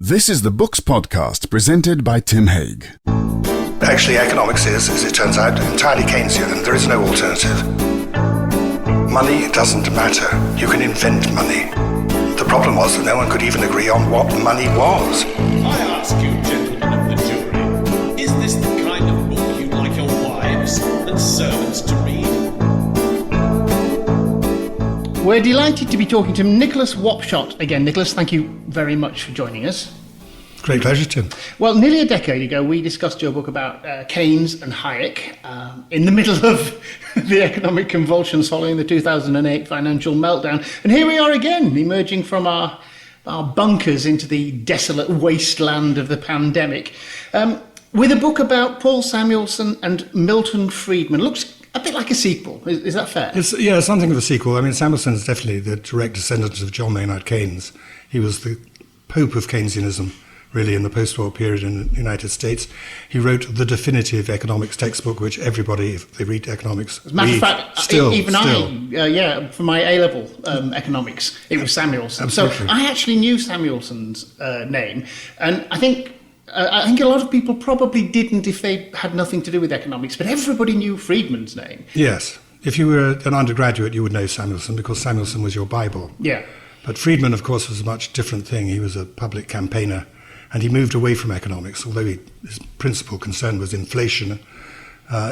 This is the Books Podcast presented by Tim Hague. Actually, economics is, as it turns out, entirely Keynesian, and there is no alternative. Money doesn't matter. You can invent money. The problem was that no one could even agree on what money was. I ask you, gentlemen of the jury, is this the kind of book you'd like your wives and servants to read? We're delighted to be talking to Nicholas Wapshott again. Nicholas, thank you very much for joining us. Great pleasure, Tim. Well, nearly a decade ago, we discussed your book about Keynes and Hayek in the middle of the economic convulsions following the 2008 financial meltdown. And here we are again, emerging from our bunkers into the desolate wasteland of the pandemic, with a book about Paul Samuelson and Milton Friedman. Looks a bit like a sequel. Is that fair? It's something of a sequel. I mean, Samuelson is definitely the direct descendant of John Maynard Keynes. He was the pope of Keynesianism, really, in the post-war period in the United States. He wrote the definitive economics textbook, which everybody, if they read economics, as a matter of fact, for my A-level economics, it was Samuelson. Absolutely. So I actually knew Samuelson's name, and I think a lot of people probably didn't if they had nothing to do with economics, but everybody knew Friedman's name. Yes. If you were an undergraduate, you would know Samuelson because Samuelson was your Bible. Yeah. But Friedman, of course, was a much different thing. He was a public campaigner, and he moved away from economics. Although his principal concern was inflation,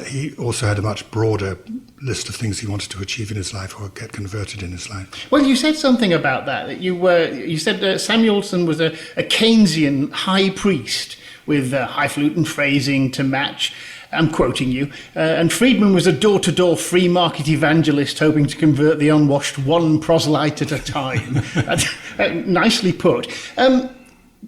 he also had a much broader list of things he wanted to achieve in his life or get converted in his life. Well, you said something about that you said Samuelson was a Keynesian high priest with highfalutin phrasing to match. I'm quoting you. And Friedman was a door-to-door free market evangelist hoping to convert the unwashed one proselyte at a time. Nicely put.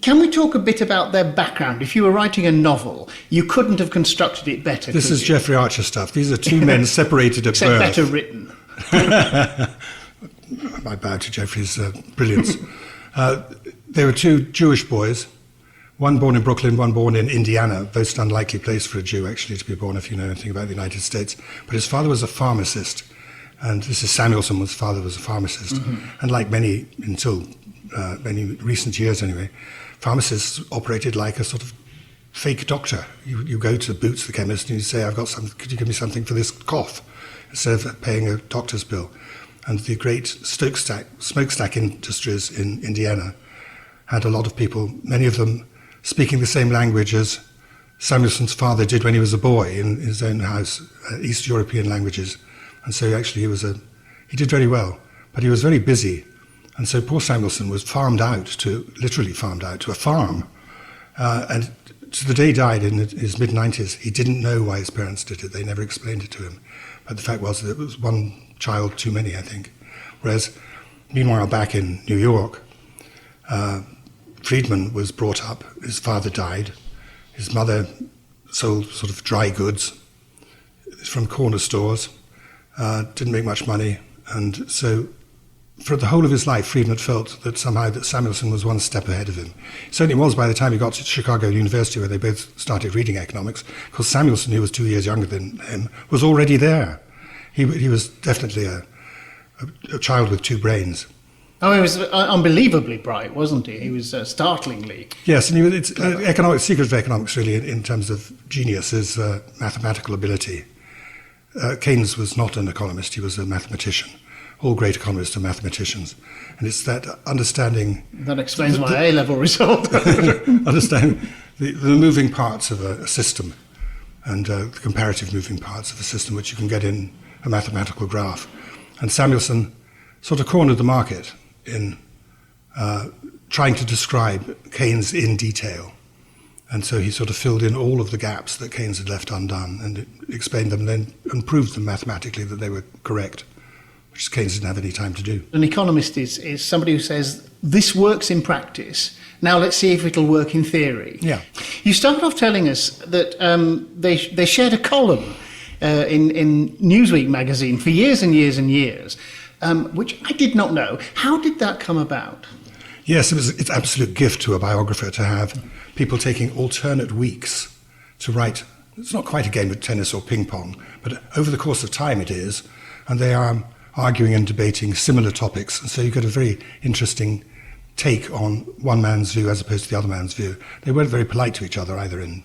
Can we talk a bit about their background? If you were writing a novel, you couldn't have constructed it better. This is Jeffrey Archer stuff. These are two men separated at Except birth. better written. I bow to Jeffrey's brilliance. They were two Jewish boys, one born in Brooklyn, one born in Indiana, most unlikely place for a Jew actually to be born if you know anything about the United States. But his father was a pharmacist, and this is Samuelson, his father was a pharmacist. Mm-hmm. And like many, until many recent years anyway, pharmacists operated like a sort of fake doctor. You go to Boots, the chemist, and you say, could you give me something for this cough? Instead of paying a doctor's bill. And the great smokestack industries in Indiana had a lot of people, many of them speaking the same language as Samuelson's father did when he was a boy in his own house, East European languages. And so actually he did very well, but he was very busy. And so poor Samuelson was literally farmed out to a farm. And to the day he died in his mid-90s, he didn't know why his parents did it. They never explained it to him. But the fact was that it was one child too many, I think. Whereas, meanwhile, back in New York, Friedman was brought up. His father died. His mother sold sort of dry goods from corner stores, didn't make much money. And so for the whole of his life, Friedman felt that somehow that Samuelson was one step ahead of him. He certainly was by the time he got to Chicago University, where they both started reading economics, because Samuelson, who was 2 years younger than him, was already there. He was definitely a child with two brains. Oh, he was unbelievably bright, wasn't he? He was startlingly. Yes, and it's secret of economics, really, in terms of genius, is mathematical ability. Keynes was not an economist, he was a mathematician. All great economists are mathematicians. And it's that understanding... That explains my A-level result. Understanding the moving parts of a system and the comparative moving parts of a system, which you can get in a mathematical graph. And Samuelson sort of cornered the market in trying to describe Keynes in detail. And so he sort of filled in all of the gaps that Keynes had left undone and explained them and proved them mathematically that they were correct, which Keynes didn't have any time to do. An economist is somebody who says, this works in practice. Now let's see if it'll work in theory. Yeah. You started off telling us that they shared a column in Newsweek magazine for years and years and years, which I did not know. How did that come about? Yes, it's an absolute gift to a biographer to have people taking alternate weeks to write. It's not quite a game of tennis or ping pong, but over the course of time it is, and they are arguing and debating similar topics, and so you get a very interesting take on one man's view as opposed to the other man's view. They weren't very polite to each other either in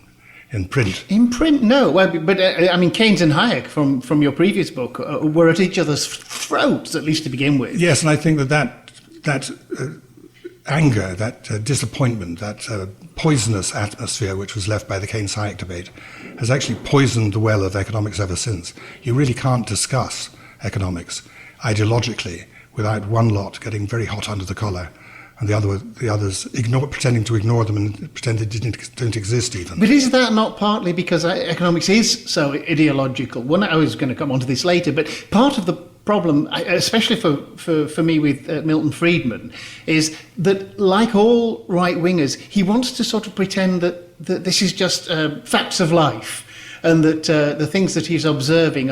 print. In print, no. Well, but I mean, Keynes and Hayek from your previous book were at each other's throats, at least to begin with. Yes, and I think that anger, that disappointment, that poisonous atmosphere which was left by the Keynes-Hayek debate has actually poisoned the well of economics ever since. You really can't discuss economics ideologically without one lot getting very hot under the collar and the others pretending to ignore them and pretend they don't exist even. But is that not partly because economics is so ideological? Well, I was going to come on to this later, but part of the problem, especially for me with Milton Friedman, is that, like all right-wingers, he wants to sort of pretend that this is just facts of life, and that the things that he's observing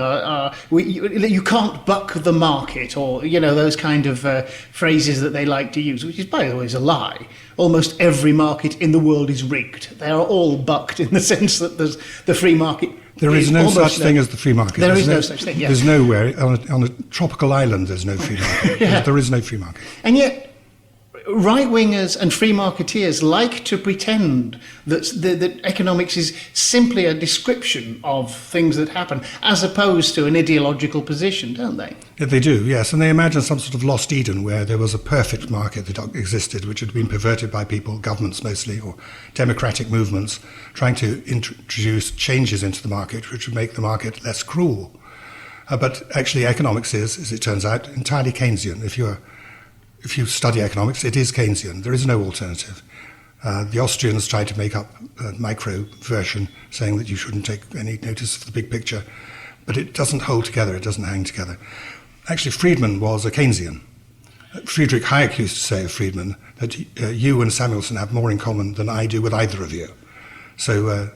you can't buck the market, or those kind of phrases that they like to use, which is, by the way, is a lie. Almost every market in the world is rigged. They are all bucked in the sense that there's the free market. There is no such thing as the free market. There is no such thing, yeah. There's nowhere, on a tropical island, there's no free market. Yeah. There is no free market. And yet, right-wingers and free marketeers like to pretend that economics is simply a description of things that happen, as opposed to an ideological position, don't they? Yeah, they do, yes. And they imagine some sort of lost Eden where there was a perfect market that existed, which had been perverted by people, governments mostly, or democratic movements, trying to introduce changes into the market which would make the market less cruel. But actually economics is, as it turns out, entirely Keynesian. If you study economics, it is Keynesian. There is no alternative. The Austrians tried to make up a micro version saying that you shouldn't take any notice of the big picture, but it doesn't hold together, it doesn't hang together. Actually, Friedman was a Keynesian. Friedrich Hayek used to say of Friedman that you and Samuelson have more in common than I do with either of you. So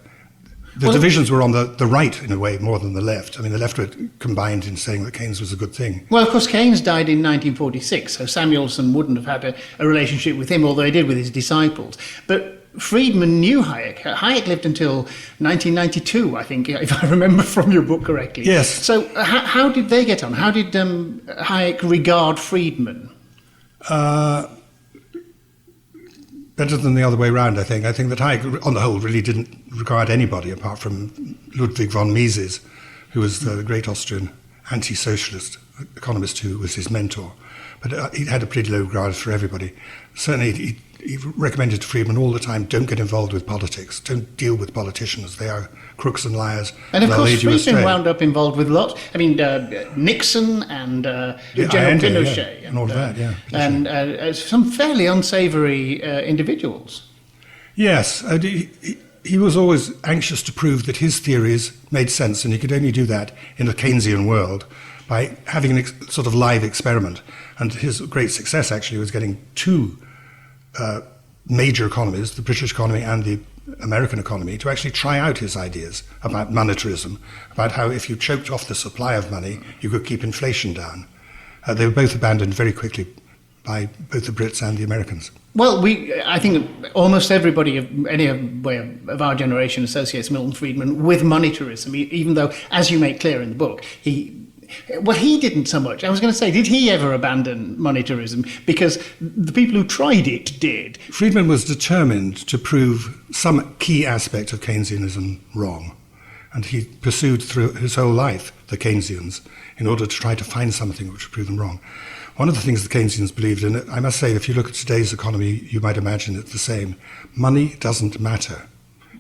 the divisions were on the right, in a way, more than the left. I mean, the left were combined in saying that Keynes was a good thing. Well, of course, Keynes died in 1946, so Samuelson wouldn't have had a relationship with him, although he did with his disciples. But Friedman knew Hayek. Hayek lived until 1992, I think, if I remember from your book correctly. Yes. So how did they get on? How did Hayek regard Friedman? Better than the other way around, I think. I think that Hayek, on the whole, really didn't regard anybody apart from Ludwig von Mises, who was the great Austrian anti-socialist economist who was his mentor. But he had a pretty low regard for everybody. Certainly, he recommended to Friedman all the time, don't get involved with politics, don't deal with politicians, they are crooks and liars. And of course, Friedman wound up involved with lots. I mean, Nixon and General Pinochet. Yeah, and all of that, yeah. And some fairly unsavoury individuals. Yes, he was always anxious to prove that his theories made sense, and he could only do that in a Keynesian world by having a sort of live experiment. And his great success, actually, was getting two major economies, the British economy and the American economy, to actually try out his ideas about monetarism, about how if you choked off the supply of money, you could keep inflation down. They were both abandoned very quickly by both the Brits and the Americans. Well, I think almost everybody of any way of our generation associates Milton Friedman with monetarism, even though, as you make clear in the book, he didn't so much. I was going to say, did he ever abandon monetarism? Because the people who tried it did. Friedman was determined to prove some key aspect of Keynesianism wrong. And he pursued through his whole life the Keynesians in order to try to find something which would prove them wrong. One of the things the Keynesians believed in, I must say, if you look at today's economy, you might imagine it's the same. Money doesn't matter.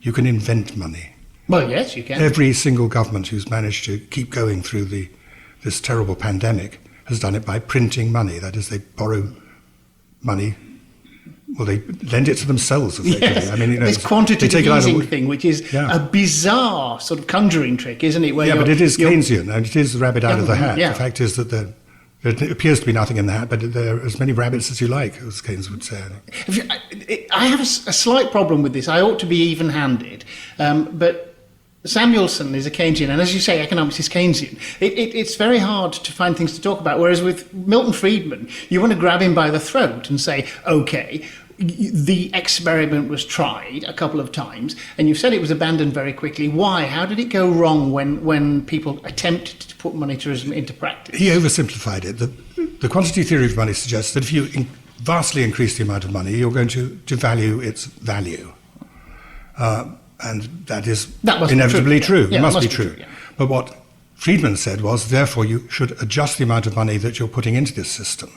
You can invent money. Well, yes, you can. Every single government who's managed to keep going through this terrible pandemic has done it by printing money. That is, they borrow money. Well, they lend it to themselves, effectively. Yes. I mean, this quantitative easing thing, which is a bizarre sort of conjuring trick, isn't it? Where but it is Keynesian, and it is the rabbit out of the hat. Yeah. The fact is that there appears to be nothing in the hat, but there are as many rabbits as you like, as Keynes would say. I have a slight problem with this. I ought to be even-handed, but Samuelson is a Keynesian, and as you say, economics is Keynesian. It's very hard to find things to talk about, whereas with Milton Friedman, you want to grab him by the throat and say, OK, the experiment was tried a couple of times, and you've said it was abandoned very quickly. Why? How did it go wrong when people attempted to put monetarism into practice? He oversimplified it. The quantity theory of money suggests that if you vastly increase the amount of money, you're going to devalue its value. And that is inevitably true. Yeah, it must be true. Yeah. But what Friedman said was, therefore, you should adjust the amount of money that you're putting into this system.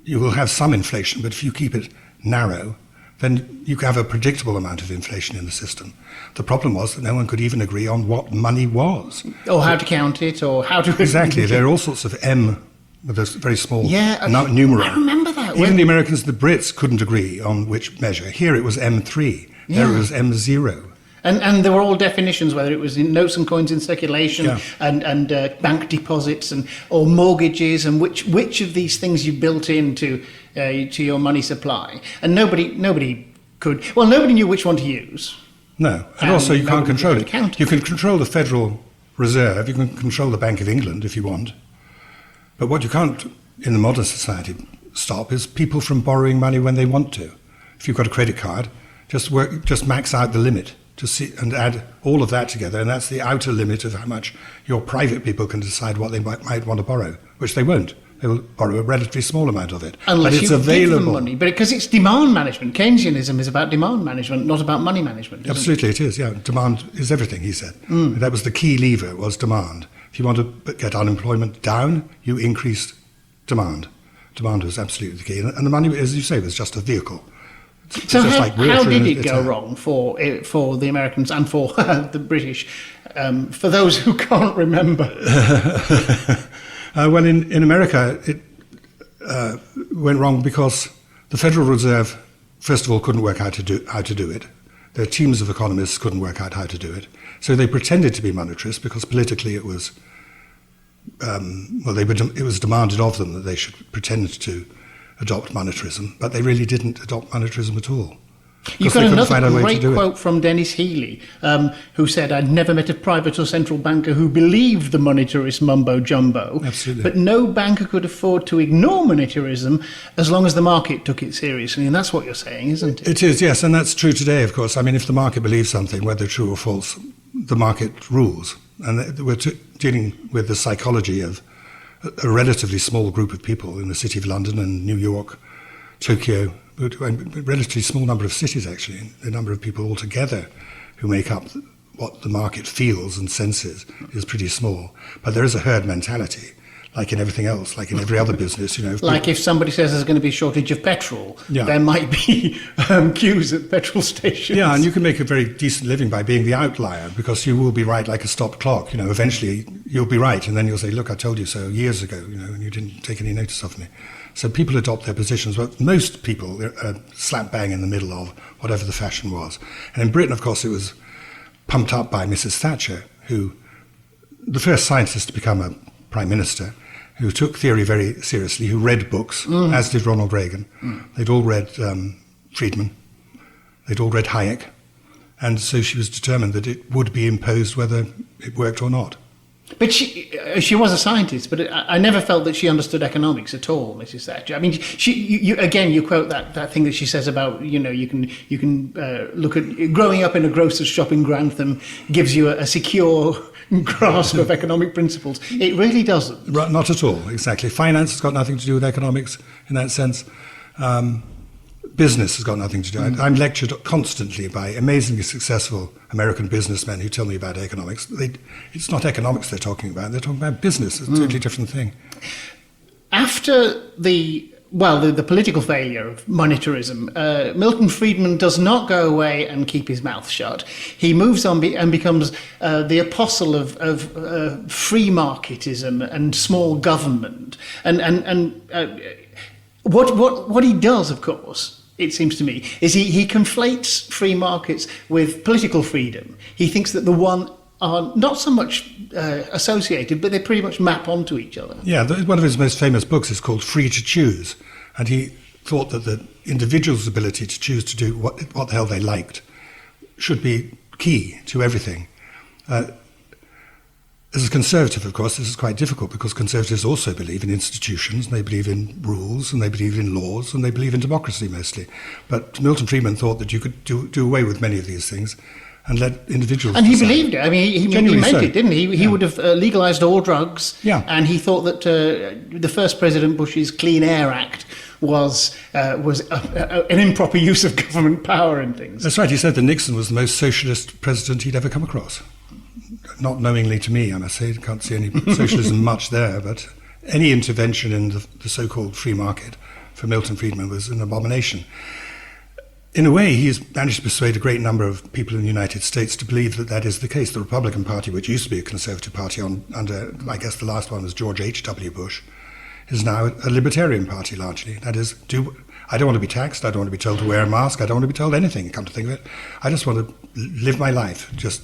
You will have some inflation, but if you keep it narrow, then you have a predictable amount of inflation in the system. The problem was that no one could even agree on what money was. Or how to count it, or how to... Exactly. There are all sorts of M with a very small numeral. I remember that. Even the Americans and the Brits couldn't agree on which measure. Here it was M3. There it was M0. And there were all definitions, whether it was in notes and coins in circulation, Yeah. and bank deposits, or mortgages, and which of these things you built into to your money supply. And nobody could. Well, nobody knew which one to use. No, and also you can't control it. Count. You can control the Federal Reserve. You can control the Bank of England if you want. But what you can't, in the modern society, stop is people from borrowing money when they want to. If you've got a credit card, just max out the limit. And add all of that together, and that's the outer limit of how much your private people can decide what they might want to borrow, which they won't. They will borrow a relatively small amount of it. Unless but it's you available. give them money. But because it's demand management. Keynesianism is about demand management, not about money management. Isn't Absolutely, it is, yeah. Demand is everything, he said. That was the key lever, was demand. If you want to get unemployment down, you increased demand. Demand was absolutely the key. And the money, as you say, was just a vehicle. So how did it go wrong for the Americans and for the British? For those who can't remember. Well, in America, it went wrong because the Federal Reserve, first of all, couldn't work out how to do it. Their teams of economists couldn't work out how to do it. So they pretended to be monetarists because politically it was, it was demanded of them that they should pretend to adopt monetarism, but they really didn't adopt monetarism at all. You've got another great quote from Dennis Healy, who said, "I'd never met a private or central banker who believed the monetarist mumbo-jumbo. Absolutely. But no banker could afford to ignore monetarism as long as the market took it seriously." And that's what you're saying, isn't it? It is, yes, and that's true today, of course. I mean, if the market believes something, whether true or false, the market rules. And we're dealing with the psychology of a relatively small group of people in the city of London and New York, Tokyo, a relatively small number of cities, actually. The number of people altogether who make up what the market feels and senses is pretty small. But there is a herd mentality, like in everything else, like in every other business. Like if somebody says there's going to be a shortage of petrol, Yeah. there might be queues at petrol stations. Yeah, and you can make a very decent living by being the outlier, because you will be right like a stopped clock. Eventually you'll be right, and then you'll say, "Look, I told you so years ago," and you didn't take any notice of me. So people adopt their positions, but most people are slap bang in the middle of whatever the fashion was. And in Britain, of course, it was pumped up by Mrs. Thatcher, who, the first scientist to become a prime minister, who took theory very seriously, who read books, as did Ronald Reagan. They'd all read Friedman. They'd all read Hayek. And so she was determined that it would be imposed whether it worked or not. But she was a scientist, but I never felt that she understood economics at all, Mrs. Thatcher. I mean, you quote that thing that she says about, you can look at growing up in a grocer's shop in Grantham gives you a secure grasp of economic principles. It really doesn't. Right, not at all, exactly. Finance has got nothing to do with economics in that sense. Business has got nothing to do. I'm lectured constantly by amazingly successful American businessmen who tell me about economics. It's not economics they're talking about. They're talking about business. It's a totally different thing. After the political failure of monetarism, Milton Friedman does not go away and keep his mouth shut. He moves on and becomes the apostle of free marketism and small government. And what he does, of course, it seems to me, is he conflates free markets with political freedom. He thinks that the one are not so much associated, but they pretty much map onto each other. Yeah, one of his most famous books is called Free to Choose, and he thought that the individual's ability to choose to do what the hell they liked should be key to everything. As a conservative, of course, this is quite difficult, because conservatives also believe in institutions, and they believe in rules, and they believe in laws, and they believe in democracy mostly. But Milton Friedman thought that you could do away with many of these things and let individuals And he decide. believed it. I mean, he meant it, didn't he? He would have legalised all drugs. Yeah. And he thought that the first President Bush's Clean Air Act was an improper use of government power and things. That's right. He said that Nixon was the most socialist president he'd ever come across. Not knowingly to me, I must say. Can't see any socialism much there, but any intervention in the so-called free market for Milton Friedman was an abomination. In a way, he's managed to persuade a great number of people in the United States to believe that that is the case. The Republican Party, which used to be a conservative party under, I guess the last one was George H.W. Bush, is now a libertarian party largely. That is, I don't want to be taxed, I don't want to be told to wear a mask, I don't want to be told anything, come to think of it. I just want to live my life, just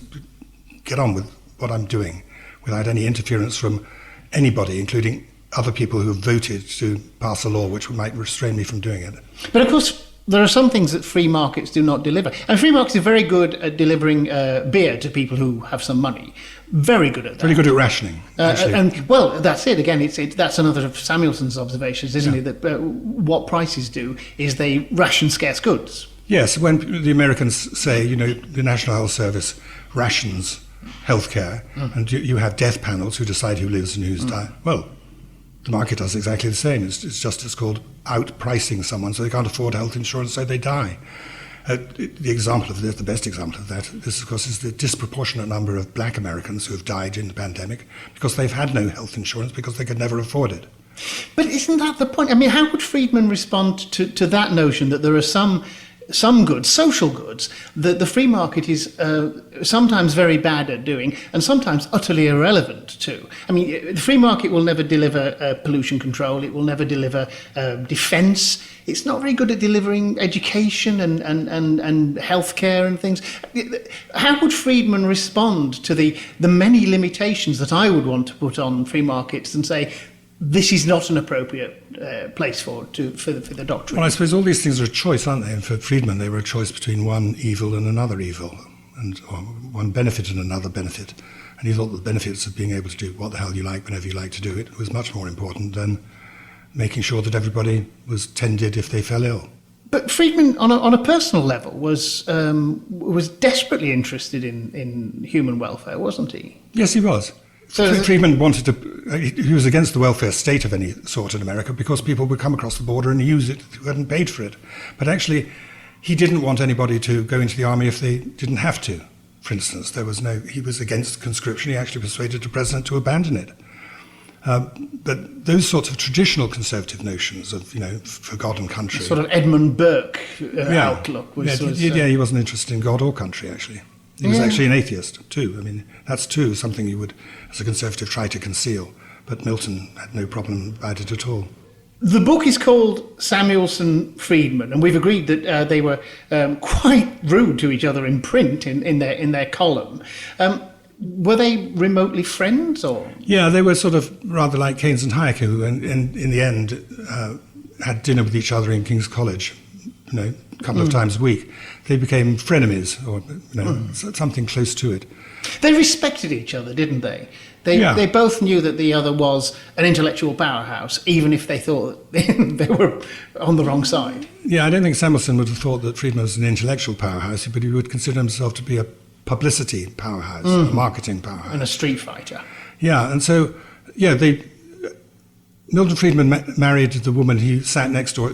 get on with what I'm doing without any interference from anybody, including other people who have voted to pass a law which might restrain me from doing it. But of course, there are some things that free markets do not deliver. And free markets are very good at delivering beer to people who have some money. Very good at that. Very good at rationing, actually. And, well, that's it. Again, that's another of Samuelson's observations, isn't it? That what prices do is they ration scarce goods. Yes, when the Americans say, the National Health Service rations healthcare, and you have death panels who decide who lives and who's died. Well, the market does exactly the same. It's called outpricing someone, so they can't afford health insurance, so they die. The best example of that, this of course is the disproportionate number of black Americans who have died in the pandemic because they've had no health insurance because they could never afford it. But isn't that the point? I mean, how would Friedman respond to that notion that there are some goods, social goods, that the free market is sometimes very bad at doing and sometimes utterly irrelevant to? I mean, the free market will never deliver pollution control, it will never deliver defence, it's not very good at delivering education and healthcare and things. How would Friedman respond to the many limitations that I would want to put on free markets and say, this is not an appropriate place for the doctrine? Well, I suppose all these things are a choice, aren't they? And for Friedman, they were a choice between one evil and another evil, or one benefit and another benefit. And he thought the benefits of being able to do what the hell you like whenever you like to do it was much more important than making sure that everybody was tended if they fell ill. But Friedman, on a personal level, was desperately interested in human welfare, wasn't he? Yes, he was. So Friedman he was against the welfare state of any sort in America because people would come across the border and use it who hadn't paid for it. But actually, he didn't want anybody to go into the army if they didn't have to. For instance, he was against conscription. He actually persuaded the president to abandon it. But those sorts of traditional conservative notions of, for God and country. Sort of Edmund Burke outlook. He wasn't interested in God or country, actually. He was actually an atheist, too. I mean, that's, too, something you would, as a conservative, try to conceal. But Milton had no problem about it at all. The book is called Samuelson Friedman, and we've agreed that they were quite rude to each other in print in their column. Were they remotely friends, or? Yeah, they were sort of rather like Keynes and Hayek, who in the end had dinner with each other in King's College, a couple of times a week. They became frenemies, or something close to it. They respected each other, didn't they? They both knew that the other was an intellectual powerhouse, even if they thought they were on the wrong side. Yeah, I don't think Samuelson would have thought that Friedman was an intellectual powerhouse, but he would consider himself to be a publicity powerhouse, a marketing powerhouse. And a street fighter. Yeah, and so, Milton Friedman married the woman he sat next door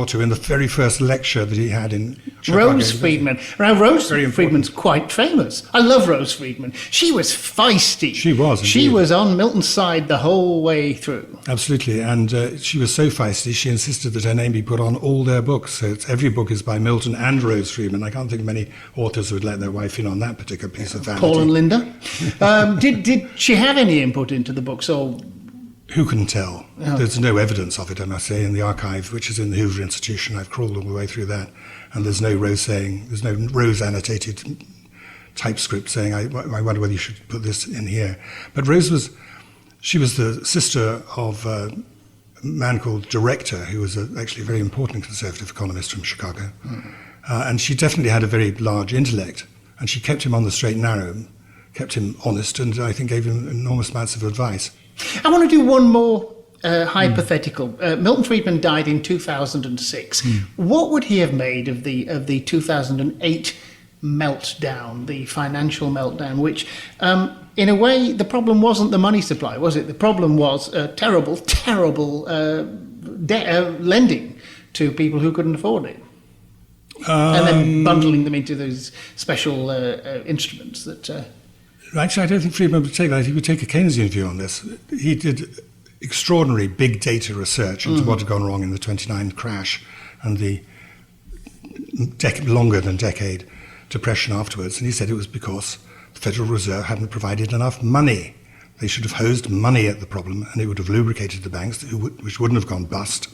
to in the very first lecture that he had in Chicago. Rose Friedman. Now, Rose Friedman's quite famous. I love Rose Friedman. She was feisty. She was, indeed. She was on Milton's side the whole way through. Absolutely, and she was so feisty, she insisted that her name be put on all their books. So every book is by Milton and Rose Friedman. I can't think of many authors who would let their wife in on that particular piece of vanity. Paul and Linda. Did she have any input into the books, or...? Who can tell? Oh. There's no evidence of it, I must say, in the archive, which is in the Hoover Institution. I've crawled all the way through that, and there's no Rose annotated typescript saying, I wonder whether you should put this in here. But Rose was the sister of a man called Director, who was actually a very important conservative economist from Chicago. And she definitely had a very large intellect, and she kept him on the straight and narrow, kept him honest, and I think gave him enormous amounts of advice. I want to do one more hypothetical. Milton Friedman died in 2006. What would he have made of the 2008 meltdown, the financial meltdown, which, in a way, the problem wasn't the money supply, was it? The problem was terrible lending. to people who couldn't afford it. And then bundling them into those special instruments that... Actually, I don't think Friedman would take that. He would take a Keynesian view on this. He did extraordinary big data research into what had gone wrong in the 29 crash and the longer than decade depression afterwards. And he said it was because the Federal Reserve hadn't provided enough money. They should have hosed money at the problem, and it would have lubricated the banks, which wouldn't have gone bust.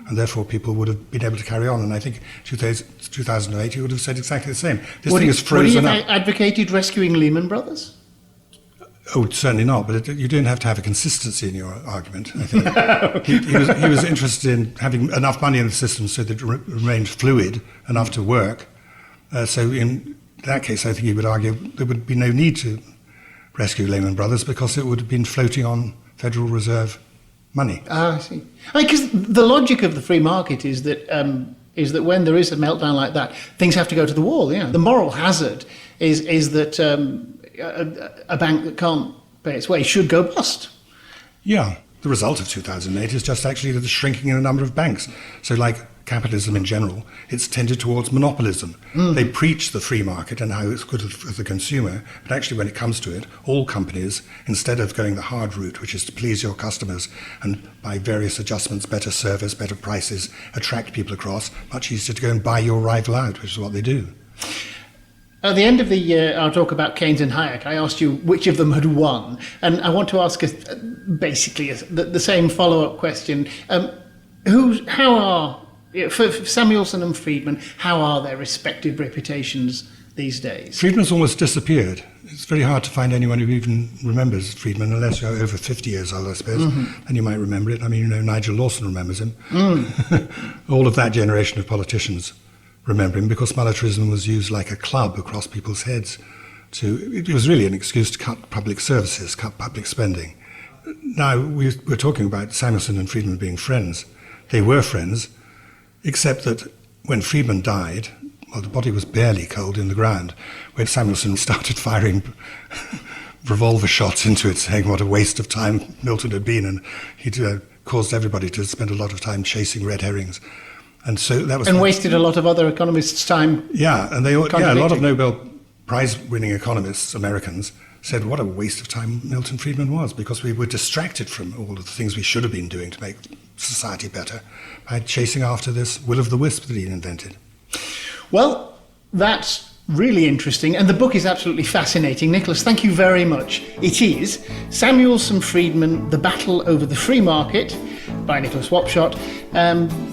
And therefore people would have been able to carry on. And I think 2008 he would have said exactly the same. This thing is frozen up. Would he have advocated rescuing Lehman Brothers? Oh, certainly not. But you don't have to have a consistency in your argument, I think. he was interested in having enough money in the system so that it remained fluid enough to work. So in that case, I think he would argue there would be no need to rescue Lehman Brothers because it would have been floating on Federal Reserve money. I see. Because the logic of the free market is that when there is a meltdown like that, things have to go to the wall. Yeah. The moral hazard is that a bank that can't pay its way should go bust. Yeah. The result of 2008 is just actually the shrinking in the number of banks. So like capitalism in general, it's tended towards monopolism. They preach the free market and how it's good for the consumer, but actually when it comes to it, all companies, instead of going the hard route, which is to please your customers and by various adjustments, better service, better prices, attract people across, much easier to go and buy your rival out, which is what they do. At the end of our talk about Keynes and Hayek, I asked you which of them had won, and I want to ask basically the same follow-up question. How are, for Samuelson and Friedman, how are their respective reputations these days? Friedman's almost disappeared. It's very hard to find anyone who even remembers Friedman, unless you're over 50 years old, I suppose, and you might remember it. I mean, Nigel Lawson remembers him. All of that generation of politicians remember him because militarism was used like a club across people's heads. It was really an excuse to cut public services, cut public spending. Now, we're talking about Samuelson and Friedman being friends. They were friends, except that when Friedman died, well, the body was barely cold in the ground, when Samuelson started firing revolver shots into it, saying what a waste of time Milton had been, and he'd caused everybody to spend a lot of time chasing red herrings. And so that was... And wasted a lot of other economists' time. Yeah, and a lot of Nobel Prize-winning economists, Americans, said what a waste of time Milton Friedman was, because we were distracted from all of the things we should have been doing to make society better by chasing after this will-o'-the-wisp that he invented. Well, that's really interesting, and the book is absolutely fascinating. Nicholas, thank you very much. It is Samuelson Friedman, The Battle Over the Free Market, by Nicholas Wapshott,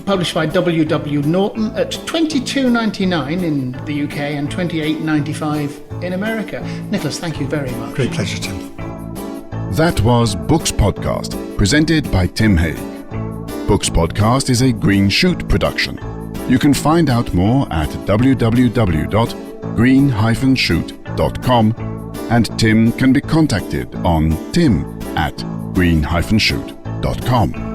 published by W.W. Norton at $22.99 in the UK and $28.95 in America. Nicholas, thank you very much. Great pleasure, Tim. That was Books Podcast, presented by Tim Haig. Books Podcast is a Green Shoot production. You can find out more at www.green-shoot.com, and Tim can be contacted on tim@green-shoot.com.